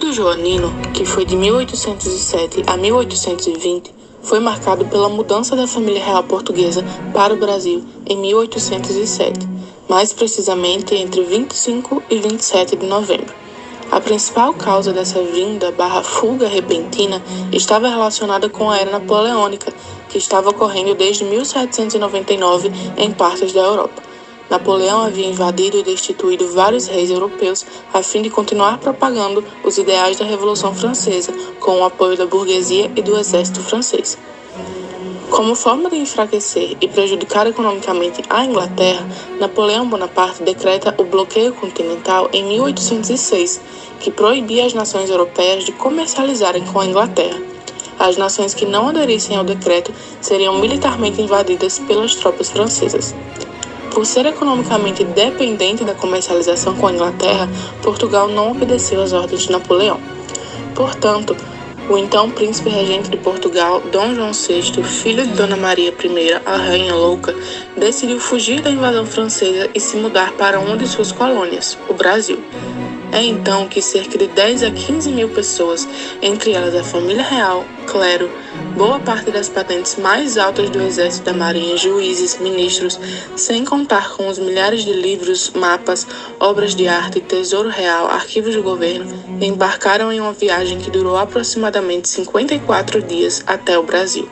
período joanino, que foi de 1807 a 1820, foi marcado pela mudança da família real portuguesa para o Brasil em 1807, mais precisamente entre 25 e 27 de novembro. A principal causa dessa vinda/fuga repentina estava relacionada com a Era Napoleônica, que estava ocorrendo desde 1799 em partes da Europa. Napoleão havia invadido e destituído vários reis europeus a fim de continuar propagando os ideais da Revolução Francesa, com o apoio da burguesia e do exército francês. Como forma de enfraquecer e prejudicar economicamente a Inglaterra, Napoleão Bonaparte decreta o bloqueio continental em 1806, que proibia as nações europeias de comercializarem com a Inglaterra. As nações que não aderissem ao decreto seriam militarmente invadidas pelas tropas francesas. Por ser economicamente dependente da comercialização com a Inglaterra, Portugal não obedeceu às ordens de Napoleão. Portanto, o então príncipe regente de Portugal, Dom João VI, filho de Dona Maria I, a Rainha Louca, decidiu fugir da invasão francesa e se mudar para uma de suas colônias, o Brasil. É então que cerca de 10 a 15 mil pessoas, entre elas a família real, clero, boa parte das patentes mais altas do exército da marinha, juízes, ministros, sem contar com os milhares de livros, mapas, obras de arte, tesouro real, arquivos do governo, embarcaram em uma viagem que durou aproximadamente 54 dias até o Brasil.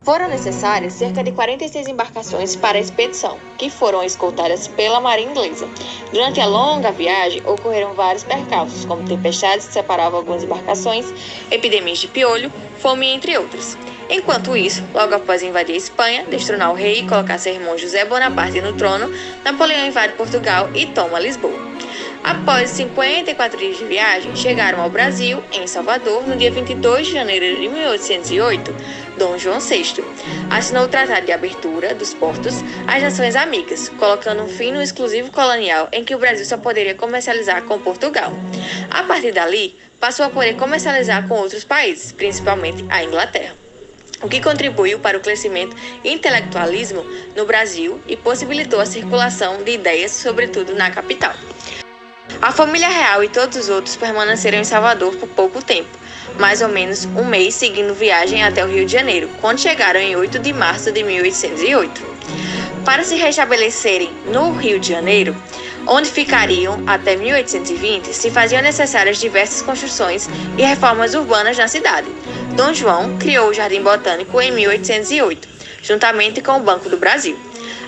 Foram necessárias cerca de 46 embarcações para a expedição, que foram escoltadas pela marinha inglesa. Durante a longa viagem, ocorreram vários percalços, como tempestades que separavam algumas embarcações, epidemias de piolho, fome, entre outras. Enquanto isso, logo após invadir a Espanha, destronar o rei e colocar seu irmão José Bonaparte no trono, Napoleão invade Portugal e toma Lisboa. Após 54 dias de viagem, chegaram ao Brasil, em Salvador, no dia 22 de janeiro de 1808. Dom João VI assinou o Tratado de Abertura dos Portos às Nações Amigas, colocando um fim no exclusivo colonial em que o Brasil só poderia comercializar com Portugal. A partir dali, passou a poder comercializar com outros países, principalmente a Inglaterra, o que contribuiu para o crescimento intelectualismo no Brasil e possibilitou a circulação de ideias, sobretudo na capital. A família real e todos os outros permaneceram em Salvador por pouco tempo, mais ou menos um mês seguindo viagem até o Rio de Janeiro, quando chegaram em 8 de março de 1808. Para se restabelecerem no Rio de Janeiro, onde ficariam até 1820, se faziam necessárias diversas construções e reformas urbanas na cidade. Dom João criou o Jardim Botânico em 1808, juntamente com o Banco do Brasil.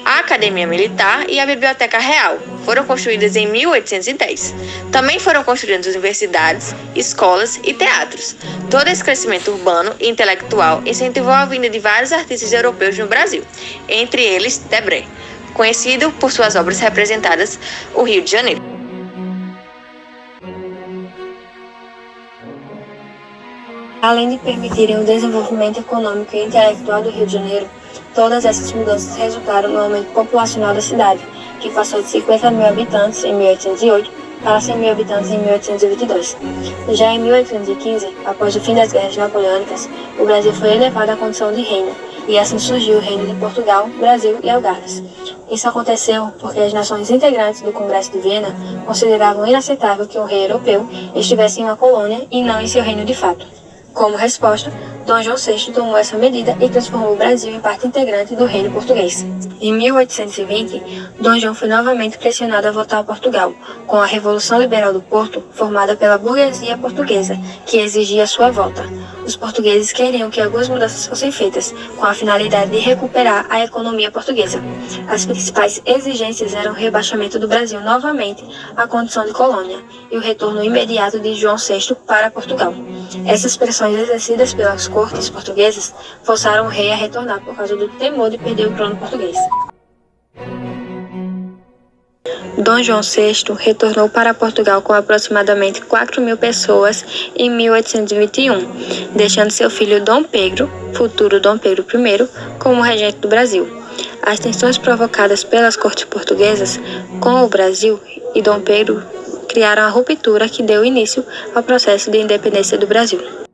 A Academia Militar e a Biblioteca Real foram construídas em 1810. Também foram construídas universidades, escolas e teatros. Todo esse crescimento urbano e intelectual incentivou a vinda de vários artistas europeus no Brasil, entre eles Debré, conhecido por suas obras representadas o Rio de Janeiro. Além de permitirem o desenvolvimento econômico e intelectual do Rio de Janeiro, todas essas mudanças resultaram no aumento populacional da cidade, que passou de 50 mil habitantes em 1808 para 100 mil habitantes em 1822. Já em 1815, após o fim das guerras napoleônicas, o Brasil foi elevado à condição de reino, e assim surgiu o Reino de Portugal, Brasil e Algarves. Isso aconteceu porque as nações integrantes do Congresso de Viena consideravam inaceitável que um rei europeu estivesse em uma colônia e não em seu reino de fato. Como resposta, Dom João VI tomou essa medida e transformou o Brasil em parte integrante do reino português. Em 1820, Dom João foi novamente pressionado a voltar a Portugal, com a Revolução Liberal do Porto, formada pela burguesia portuguesa, que exigia sua volta. Os portugueses queriam que algumas mudanças fossem feitas, com a finalidade de recuperar a economia portuguesa. As principais exigências eram o rebaixamento do Brasil novamente à condição de colônia e o retorno imediato de João VI para Portugal. Essas pressões exercidas pelas cortes portuguesas forçaram o rei a retornar por causa do temor de perder o trono português. Dom João VI retornou para Portugal com aproximadamente 4 mil pessoas em 1821, deixando seu filho Dom Pedro, futuro Dom Pedro I, como regente do Brasil. As tensões provocadas pelas cortes portuguesas com o Brasil e Dom Pedro criaram a ruptura que deu início ao processo de independência do Brasil.